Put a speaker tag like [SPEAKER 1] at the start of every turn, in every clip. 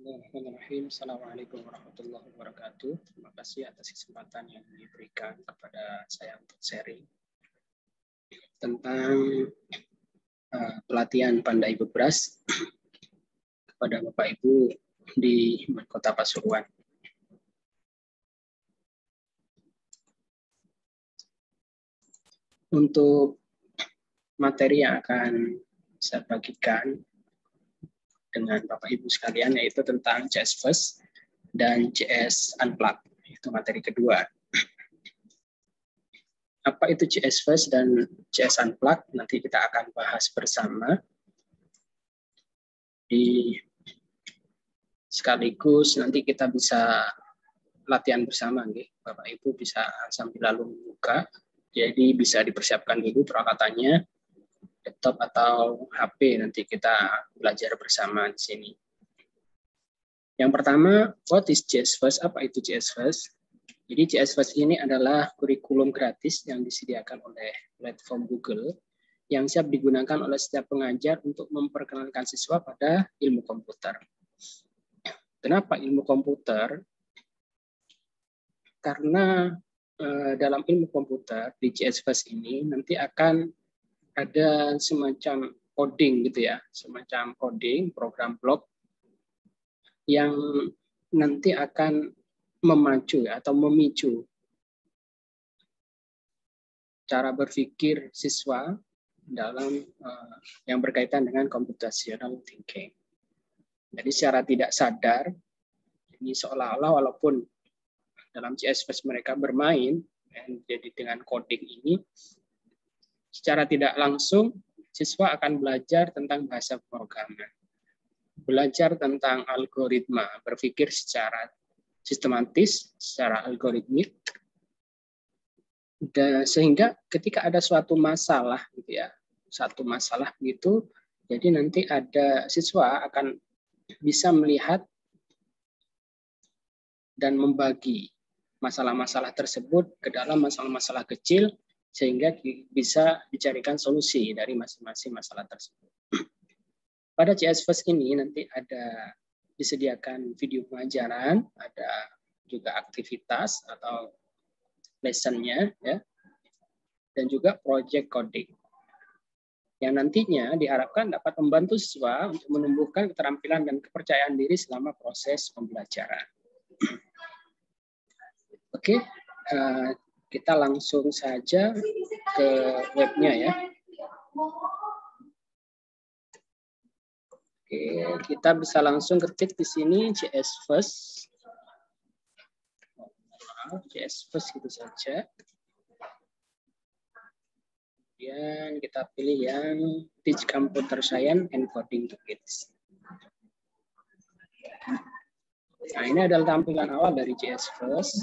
[SPEAKER 1] Bismillahirrahmanirrahim. Assalamualaikum warahmatullahi wabarakatuh. Terima kasih atas kesempatan yang diberikan kepada saya untuk sharing tentang pelatihan Pandai Bebras kepada Bapak Ibu di Kota Pasuruan. Untuk materi yang akan saya bagikan dengan Bapak Ibu sekalian yaitu tentang CS First dan CS Unplugged. Itu materi kedua. Apa itu CS First dan CS Unplugged? Nanti kita akan bahas bersama. Sekaligus nanti kita bisa latihan bersama, Bapak Ibu bisa sambil lalu membuka. Jadi bisa dipersiapkan dulu peralatannya, laptop atau HP, nanti kita belajar bersama di sini. Yang pertama, what is CS First? Apa itu CS First? Jadi CS First ini adalah kurikulum gratis yang disediakan oleh platform Google yang siap digunakan oleh setiap pengajar untuk memperkenalkan siswa pada ilmu komputer. Kenapa ilmu komputer? Karena dalam ilmu komputer di CS First ini nanti akan ada semacam coding gitu ya, semacam coding program blok yang nanti akan memacu atau memicu cara berpikir siswa dalam yang berkaitan dengan computational thinking. Jadi secara tidak sadar, ini seolah-olah walaupun dalam CS First mereka bermain, jadi dengan coding ini, secara tidak langsung siswa akan belajar tentang bahasa pemrograman, belajar tentang algoritma, berpikir secara sistematis, secara algoritmik, dan sehingga ketika ada suatu masalah, gitu ya, satu masalah begitu, jadi nanti ada siswa akan bisa melihat dan membagi masalah-masalah tersebut ke dalam masalah-masalah kecil sehingga bisa dicarikan solusi dari masing-masing masalah tersebut. Pada CS First ini nanti ada disediakan video pengajaran, ada juga aktivitas atau lesson-nya, ya, dan juga project coding yang nantinya diharapkan dapat membantu siswa untuk menumbuhkan keterampilan dan kepercayaan diri selama proses pembelajaran. Oke, kita langsung saja ke webnya ya. Oke, kita bisa langsung ketik di sini CS First. CS First gitu saja. Kemudian kita pilih yang Teach Computer Science and Coding to Kids. Nah, ini adalah tampilan awal dari CS First.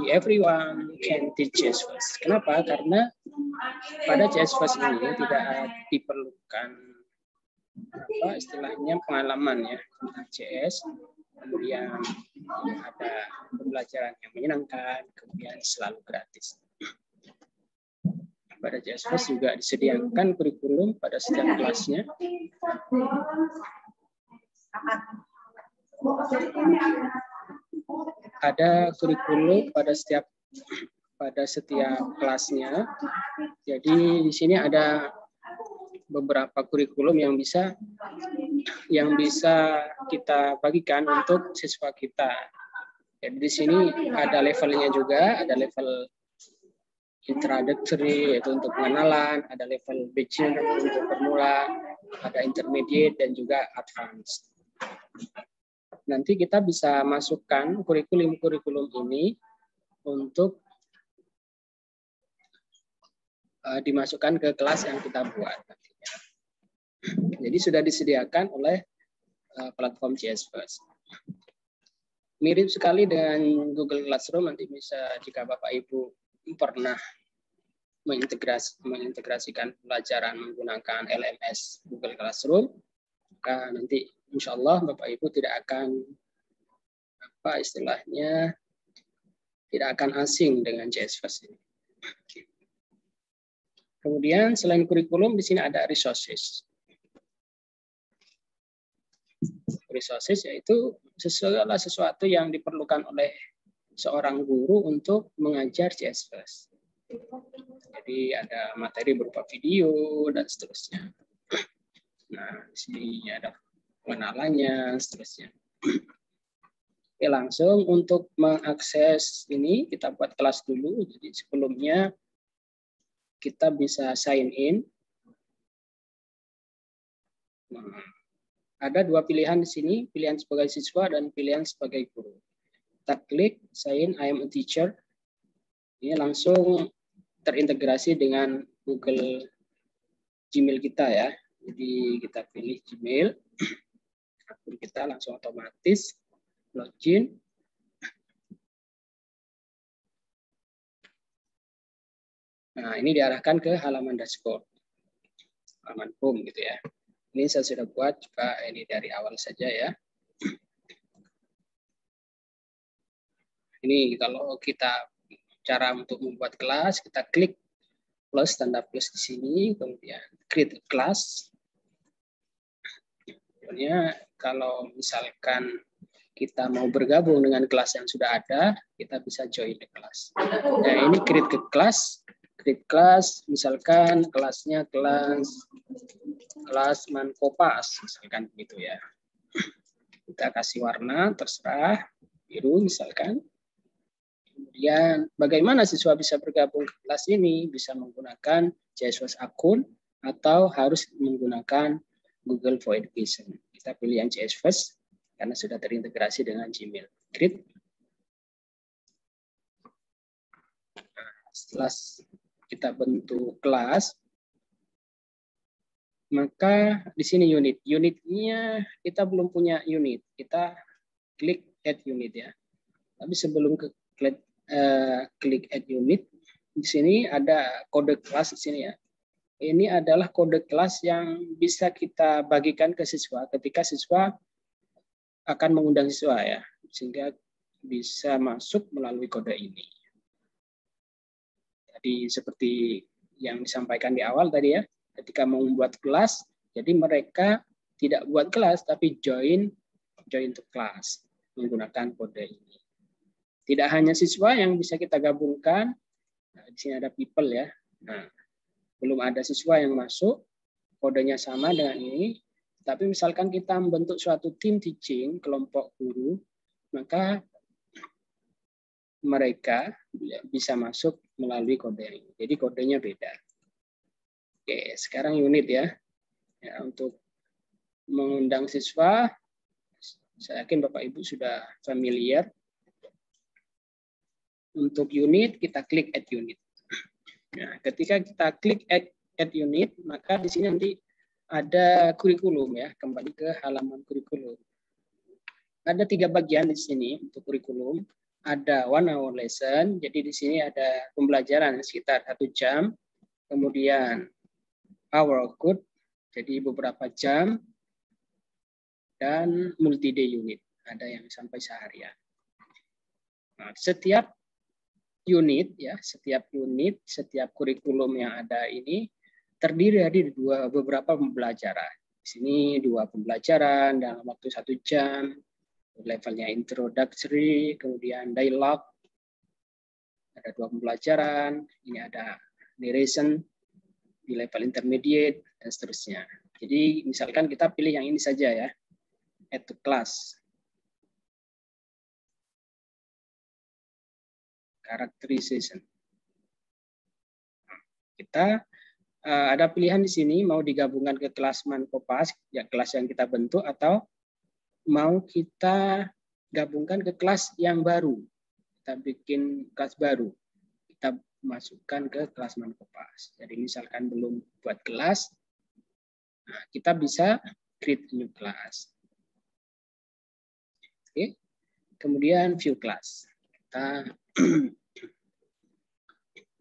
[SPEAKER 1] Everyone can teach CS First. Kenapa? Karena pada CS First ini tidak diperlukan istilahnya pengalaman ya tentang CS. Kemudian ada pembelajaran yang menyenangkan, kemudian selalu gratis. Pada CS First juga disediakan kurikulum pada setiap kelasnya. Ada kurikulum pada setiap kelasnya. Jadi di sini ada beberapa kurikulum yang bisa kita bagikan untuk siswa kita. Jadi di sini ada levelnya juga, ada level introductory yaitu untuk pengenalan, ada level beginner untuk pemula, ada intermediate dan juga advanced. Nanti kita bisa masukkan kurikulum ini untuk dimasukkan ke kelas yang kita buat nantinya. Jadi sudah disediakan oleh platform CS First. Mirip sekali dengan Google Classroom, nanti bisa jika Bapak Ibu pernah mengintegrasikan pelajaran menggunakan LMS Google Classroom, maka nanti insya Allah Bapak Ibu tidak akan tidak akan asing dengan CS First ini. Kemudian selain kurikulum di sini ada resources. resources yaitu segala sesuatu yang diperlukan oleh seorang guru untuk mengajar CS1. Jadi ada materi berupa video dan seterusnya. Nah, di sini ada pengenalannya, seterusnya. Oke, langsung untuk mengakses ini kita buat kelas dulu. Jadi sebelumnya kita bisa sign in. Nah, ada dua pilihan di sini, pilihan sebagai siswa dan pilihan sebagai guru. Kita klik sign I am a teacher. Ini langsung terintegrasi dengan Google Gmail kita ya. Jadi kita pilih Gmail, akun kita langsung otomatis login. Nah, ini diarahkan ke halaman dashboard, halaman home gitu ya. Ini saya sudah buat, coba ini dari awal saja ya. Ini kalau kita cara untuk membuat kelas, kita klik plus, tanda plus di sini, kemudian create class. Kemudian kalau misalkan kita mau bergabung dengan kelas yang sudah ada, kita bisa join the class. Nah, ini create ke kelas. Create kelas, misalkan kelasnya kelas Mankopas, misalkan begitu ya. Kita kasih warna, terserah, biru misalkan. Kemudian bagaimana siswa bisa bergabung ke kelas ini? Bisa menggunakan CS1 akun atau harus menggunakan Google for Education. Kita pilih yang CS1 karena sudah terintegrasi dengan Gmail. Create. Setelah kita bentuk kelas, maka di sini unit. Unitnya kita belum punya unit. Kita klik add unit ya. Tapi sebelum klik add unit, di sini ada kode kelas di sini ya. Ini adalah kode kelas yang bisa kita bagikan ke siswa ketika siswa akan mengundang siswa ya, sehingga bisa masuk melalui kode ini. Jadi seperti yang disampaikan di awal tadi ya, ketika mau membuat kelas, jadi mereka tidak buat kelas tapi join to class menggunakan kode ini. Tidak hanya siswa yang bisa kita gabungkan, nah, di sini ada people ya. Nah, belum ada siswa yang masuk, kodenya sama dengan ini. Tapi misalkan kita membentuk suatu tim teaching, kelompok guru, maka mereka bisa masuk melalui kode ini. Jadi kodenya beda. Oke, sekarang unit ya. Ya, untuk mengundang siswa, saya yakin Bapak Ibu sudah familiar. Untuk unit, kita klik add unit. Nah, ketika kita klik add unit, maka di sini nanti ada kurikulum ya, kembali ke halaman kurikulum. Ada 3 bagian di sini untuk kurikulum. Ada 1 hour lesson, jadi di sini ada pembelajaran sekitar 1 jam. Kemudian hour of code, jadi beberapa jam. Dan multi-day unit, ada yang sampai seharian. Nah, setiap unit ya, setiap kurikulum yang ada ini terdiri dari beberapa pembelajaran. Di sini 2 pembelajaran dalam waktu 1 jam, levelnya introductory, kemudian dialog, ada 2 pembelajaran, ini ada narration di level intermediate dan seterusnya. Jadi misalkan kita pilih yang ini saja ya, add to class. Characterization. Kita ada pilihan di sini mau digabungkan ke kelas Mankopas, ya kelas yang kita bentuk, atau mau kita gabungkan ke kelas yang baru. Kita bikin kelas baru. Kita masukkan ke kelas Mankopas. Jadi misalkan belum buat kelas, nah, kita bisa create new class. Oke. Kemudian view class. Kita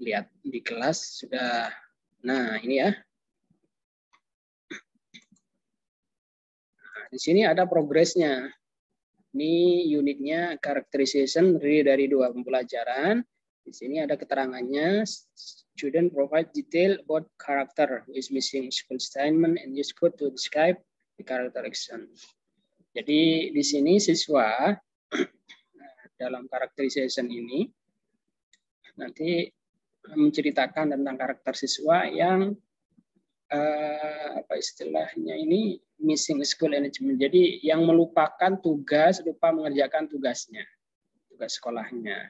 [SPEAKER 1] lihat di kelas sudah, nah ini ya. Nah, di sini ada progresnya. Ini unitnya characterization dari 2 pembelajaran. Di sini ada keterangannya. Student provide detail about character who is missing school assignment and use code to describe the character action. Jadi di sini siswa dalam characterization ini nanti menceritakan tentang karakter siswa yang apa istilahnya ini missing school management. Jadi yang melupakan tugas, lupa mengerjakan tugasnya, tugas sekolahnya.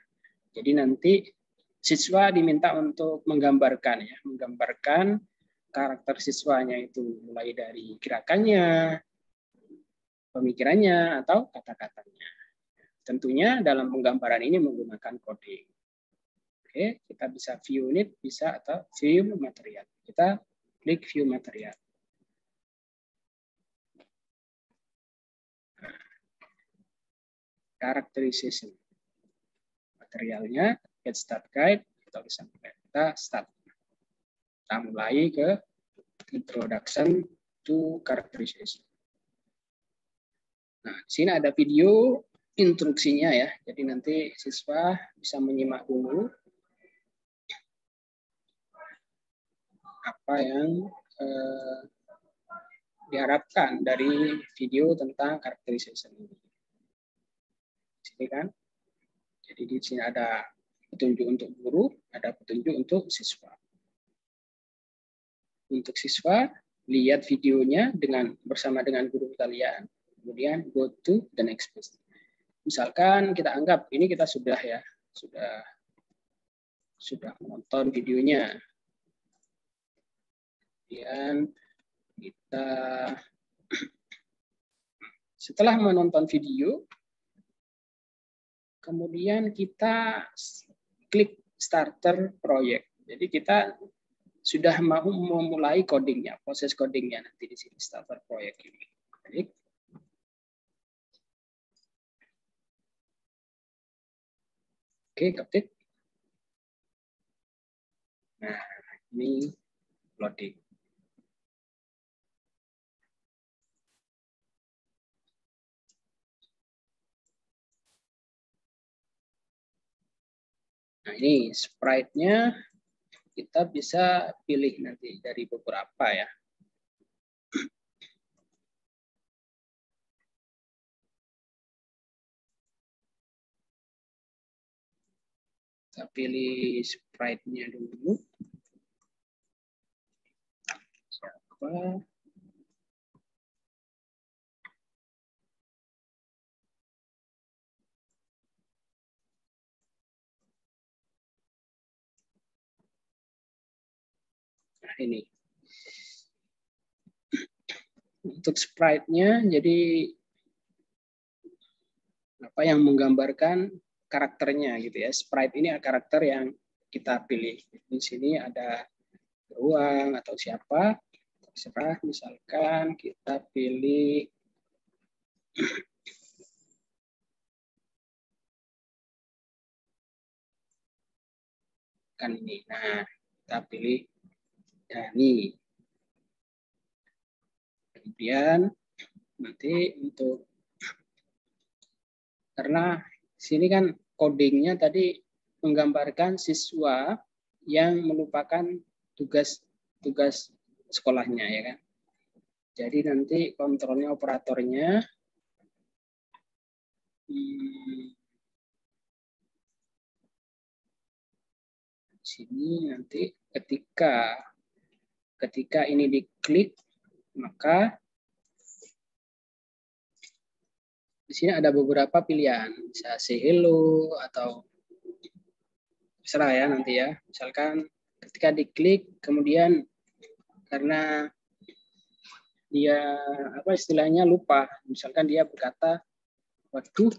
[SPEAKER 1] Jadi nanti siswa diminta untuk menggambarkan ya, menggambarkan karakter siswanya itu mulai dari gerakannya, pemikirannya atau kata-katanya. Tentunya dalam penggambaran ini menggunakan coding. Oke, kita bisa view unit, bisa atau view material. Kita klik view material. Characterization. Materialnya, get start guide, tulisan kita start. Kita mulai ke introduction to characterization. Nah, di sini ada video instruksinya ya. Jadi nanti siswa bisa menyimak dulu apa yang diharapkan dari video tentang characterization ini. Di sini kan. Jadi di sini ada petunjuk untuk guru, ada petunjuk untuk siswa. Untuk siswa, lihat videonya bersama dengan guru kalian, kemudian go to the next page. Misalkan kita anggap ini kita sudah menonton videonya. Kemudian kita setelah menonton video, kemudian kita klik starter project. Jadi kita sudah mau memulai codingnya, proses codingnya nanti di sini starter project ini. Baik. Oke, ketik. Nah, ini loading. Nah, ini sprite-nya kita bisa pilih nanti dari beberapa ya. Kita pilih sprite-nya dulu. Siapa? Nah, ini. Untuk sprite-nya, jadi apa yang menggambarkan karakternya gitu ya. Sprite ini karakter yang kita pilih. Di sini ada beruang atau siapa, terserah. Misalkan kita pilih kan ini. Nah, kita pilih Dani. Kemudian nanti untuk karena sini kan codingnya tadi menggambarkan siswa yang melupakan tugas sekolahnya ya kan. Jadi nanti kontrolnya operatornya di sini nanti ketika ini diklik maka di sini ada beberapa pilihan, bisa say hello atau terserah ya nanti ya. Misalkan ketika diklik kemudian karena dia apa istilahnya lupa, misalkan dia berkata, waduh,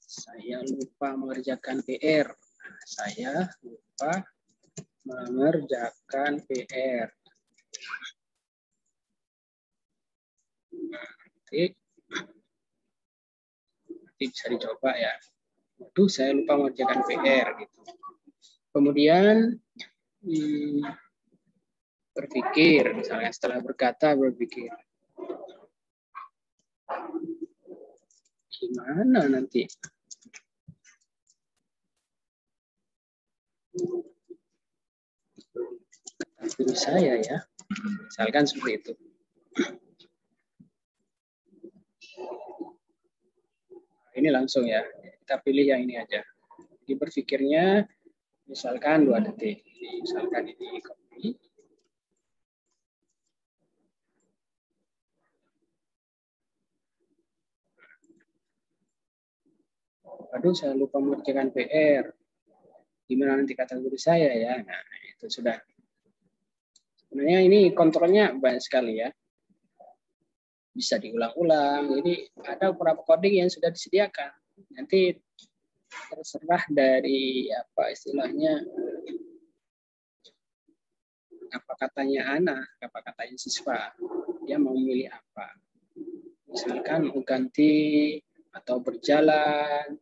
[SPEAKER 1] saya lupa mengerjakan PR. Saya lupa mengerjakan PR. Nanti bisa dicoba ya. Waduh, saya lupa mengerjakan PR gitu. Kemudian berpikir, misalnya setelah berkata berpikir. Gimana nanti? Guru saya ya, misalkan seperti itu. ini langsung ya. Kita pilih yang ini aja. Jadi berpikirnya misalkan 2 detik. Misalkan ini copy. Aduh, saya lupa mengerjakan PR. Gimana nanti kata guru saya ya? Nah, itu sudah. Sebenarnya ini kontrolnya banyak sekali ya. Bisa diulang-ulang. Jadi ada beberapa coding yang sudah disediakan. Nanti terserah dari apa istilahnya, apa katanya anak, apa katanya siswa. Dia mau memilih apa. Misalkan mau ganti atau berjalan,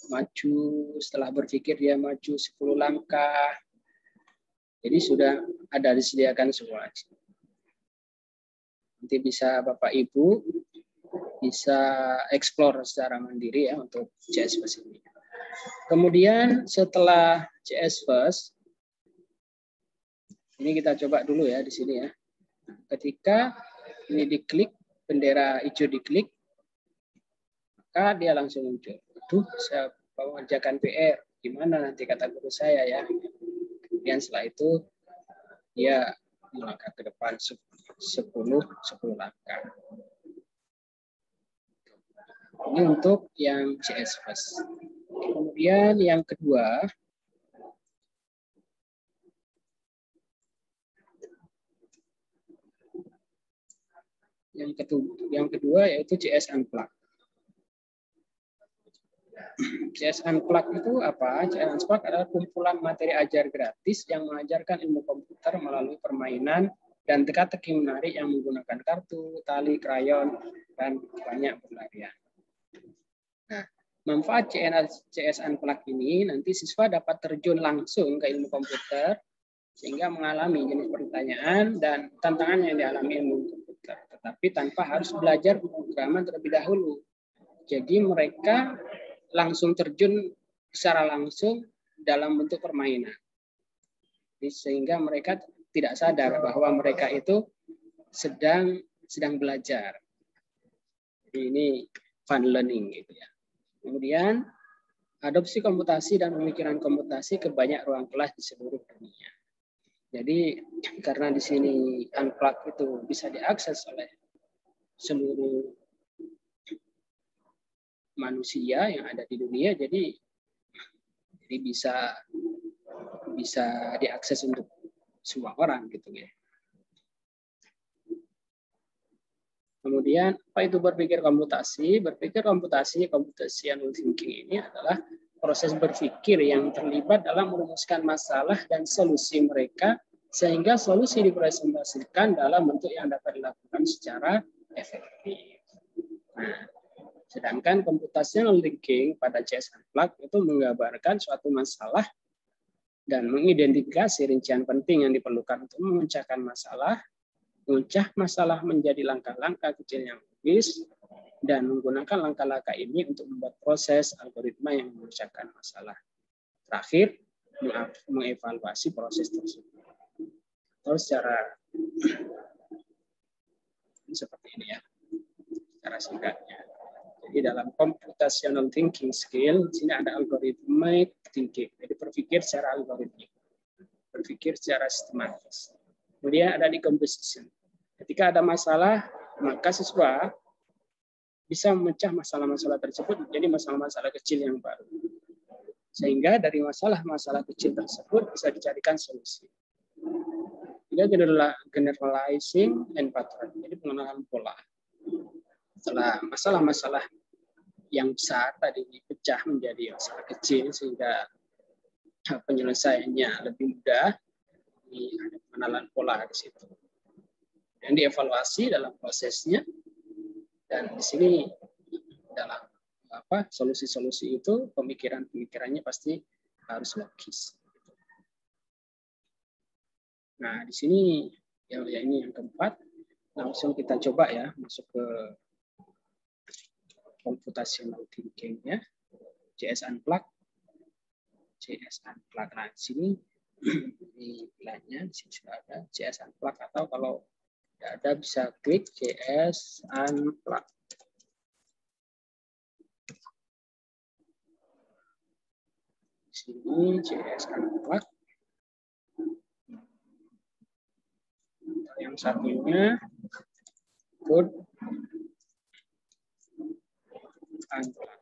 [SPEAKER 1] maju, setelah berpikir dia maju 10 langkah. Jadi sudah ada disediakan semua. Nanti bisa Bapak Ibu bisa explore secara mandiri ya untuk CS First ini. Kemudian setelah CS First, ini kita coba dulu ya di sini ya. Ketika ini diklik, bendera hijau diklik, maka dia langsung muncul. Aduh, saya mengerjakan PR. Gimana nanti kata guru saya ya. Kemudian setelah itu dia melangkah ke depan 10 langkah. Ini untuk yang CS First. Kemudian yang kedua, yaitu CS Unplug. CS Unplug itu apa? CS Unplug adalah kumpulan materi ajar gratis yang mengajarkan ilmu komputer melalui permainan dan teka-teki menarik yang menggunakan kartu, tali, krayon, dan banyak berlarian. Nah, manfaat CS Unplug ini nanti siswa dapat terjun langsung ke ilmu komputer sehingga mengalami jenis pertanyaan dan tantangan yang dialami ilmu komputer, tetapi tanpa harus belajar pemrograman terlebih dahulu. Jadi mereka langsung terjun secara langsung dalam bentuk permainan. Sehingga mereka tidak sadar bahwa mereka itu sedang belajar. Jadi ini fun learning gitu ya. Kemudian adopsi komputasi dan pemikiran komputasi ke banyak ruang kelas di seluruh dunia. Jadi karena di sini Unplug itu bisa diakses oleh seluruh manusia yang ada di dunia, jadi bisa diakses untuk semua orang gitu ya. Kemudian apa itu berpikir komputasi? Berpikir komputasi, computational thinking ini adalah proses berpikir yang terlibat dalam merumuskan masalah dan solusi mereka sehingga solusi dipresentasikan dalam bentuk yang dapat dilakukan secara efektif. Nah, sedangkan computational thinking pada CS Unplug itu menggambarkan suatu masalah dan mengidentifikasi rincian penting yang diperlukan untuk memecahkan masalah, memecah masalah menjadi langkah-langkah kecil yang logis, dan menggunakan langkah-langkah ini untuk membuat proses algoritma yang memecahkan masalah. Terakhir, mengevaluasi proses tersebut. Atau secara seperti ini ya, secara singkatnya. Jadi dalam computational thinking skill, di sini ada algorithmic thinking. Jadi berpikir secara algoritmik, berpikir secara sistematis. Kemudian ada decomposition. Ketika ada masalah, maka siswa bisa memecah masalah-masalah tersebut menjadi masalah-masalah kecil yang baru. Sehingga dari masalah-masalah kecil tersebut bisa dicarikan solusi. Juga generalizing and pattern, jadi pengenalan pola. Setelah masalah-masalah yang besar tadi dipecah menjadi masalah kecil sehingga penyelesaiannya lebih mudah, ini ada pengenalan pola di situ. Dan dievaluasi dalam prosesnya, dan di sini dalam solusi-solusi itu pemikirannya pasti harus logis. Nah di sini ya ini yang keempat, langsung kita coba ya masuk ke computational thinking-nya, CS Unplug. Nah di sini di pilihannya di sini sudah ada CS Unplug, atau kalau tidak ada bisa klik CS Unplug. sini JS Unplugged. Yang satunya code Unplugged.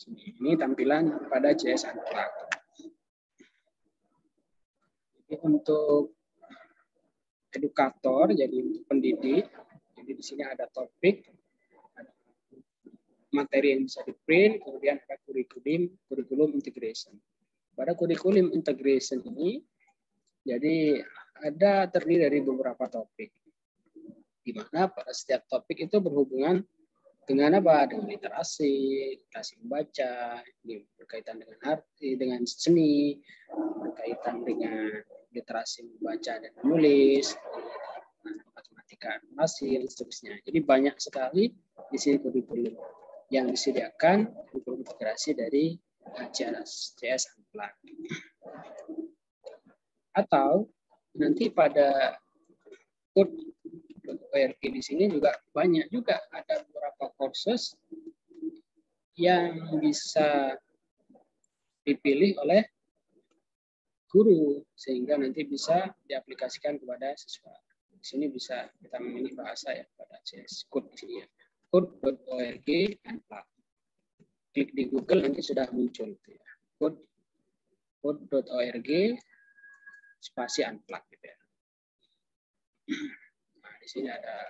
[SPEAKER 1] Ini tampilan pada JS Unplugged. Jadi untuk edukator, jadi untuk pendidik, jadi di sini ada topik, ada materi yang bisa di-print, kemudian ada kurikulum integration. Pada kurikulum integration ini, jadi ada terdiri dari beberapa topik, di mana pada setiap topik itu berhubungan dengan apa? Dengan literasi membaca, ini berkaitan dengan arti, dengan seni, berkaitan dengan literasi membaca dan menulis, matematika, animasi, dan seterusnya. Jadi banyak sekali di sini kurikulum yang disediakan, kurikulum integrasi dari JS Unplugged. Atau nanti pada code.org di sini juga banyak juga ada beberapa kursus yang bisa dipilih oleh guru sehingga nanti bisa diaplikasikan kepada siswa. Di sini bisa kita memilih bahasa ya pada JS Code di sini ya. Code.org Unplugged. Klik di Google nanti sudah muncul itu ya. Code.org spasi Unplugged gitu ya. Nah, di sini ada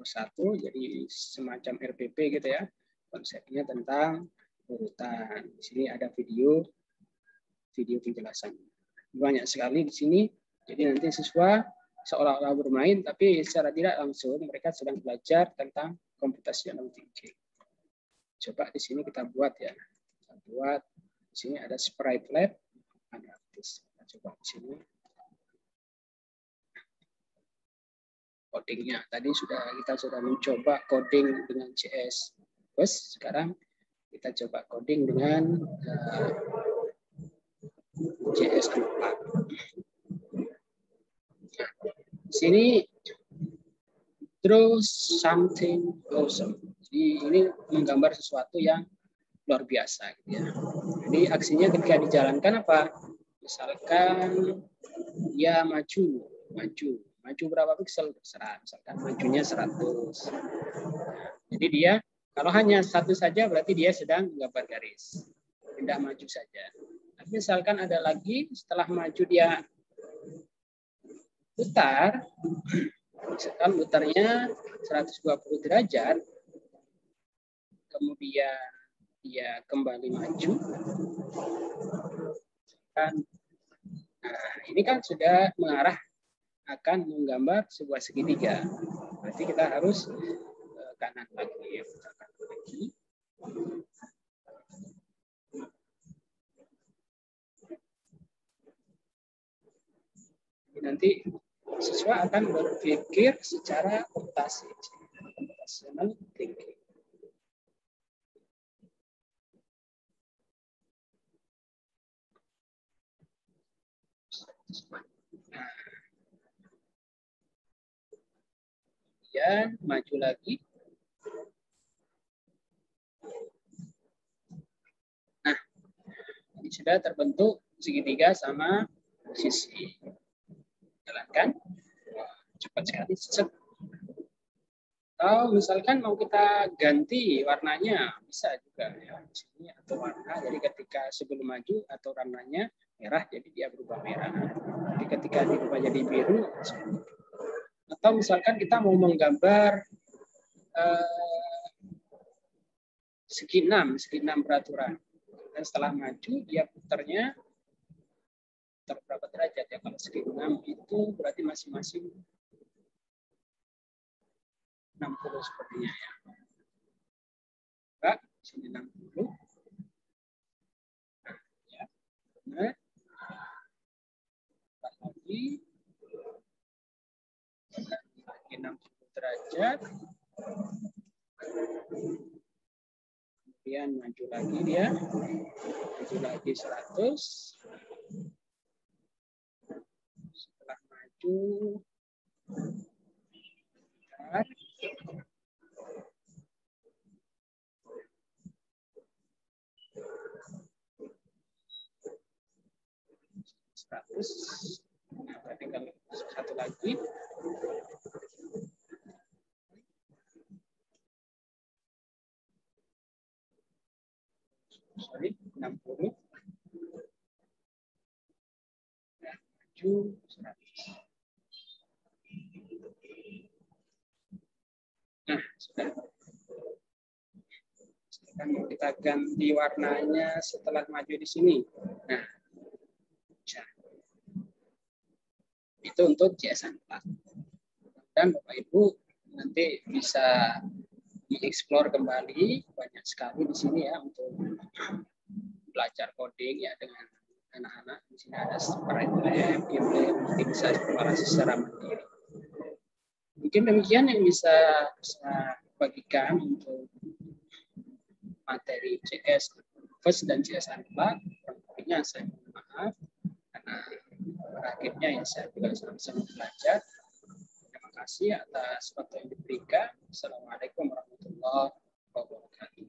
[SPEAKER 1] satu, jadi semacam RPP gitu ya. Konsepnya tentang urutan. Di sini ada video penjelasan. Banyak sekali di sini. Jadi nanti siswa seolah-olah bermain, tapi secara tidak langsung mereka sedang belajar tentang computational thinking. Coba di sini kita buat ya. Kita buat. Di sini ada Sprite Lab, ada artis. Kita coba di sini. Codingnya tadi kita sudah mencoba coding dengan JS Bus. Sekarang kita coba coding dengan JS Unplugged. Di sini draw something awesome. Jadi ini menggambar sesuatu yang luar biasa. Gitu ya. Jadi aksinya ketika dijalankan apa? Misalkan dia maju berapa piksel? Terserah. Misalkan majunya 100. Jadi dia kalau hanya satu saja berarti dia sedang menggambar garis. Tidak maju saja. Tapi misalkan ada lagi setelah maju dia putar, misalkan putarnya 120 derajat, kemudian dia kembali maju. Nah, ini kan sudah mengarah akan menggambar sebuah segitiga. Berarti kita harus kanan lagi, kanan lagi. Nanti siswa akan berpikir secara computational thinking. Kemudian maju lagi. Nah, ini sudah terbentuk segitiga sama sisi. Jalankan. Cepat sekali. Atau misalkan mau kita ganti warnanya, bisa juga ya di sini atau warna. Jadi ketika sebelum maju atau warnanya merah, jadi dia berubah merah. Jadi ketika dirubah jadi biru, atau misalkan kita mau menggambar segi 6 peraturan. Dan setelah maju dia putarnya berapa derajat ya? Kalau segi 6 itu berarti masing-masing 60 sepertinya ya. Mbak, sini 60. Nah, ya. Nah, lagi 60 derajat. Kemudian maju lagi dia. Maju lagi 100. maju. Nah, tinggal satu lagi. Sorry, 60. Maju 100. Nah, sudah. Sekarang kita ganti warnanya setelah maju di sini. Nah, itu untuk CS4. Dan Bapak Ibu nanti bisa dieksplor kembali, banyak sekali di sini ya untuk belajar coding ya dengan anak-anak. Di sini ada sprite lab, nanti bisa eksplorasi secara mandiri. Mungkin demikian yang bisa saya bagikan untuk materi CS First dan CS4. Tentunya saya mohon maaf karena akhirnya ya saya juga sama-sama belajar. Terima kasih atas waktu yang diberikan. Assalamualaikum warahmatullahi wabarakatuh.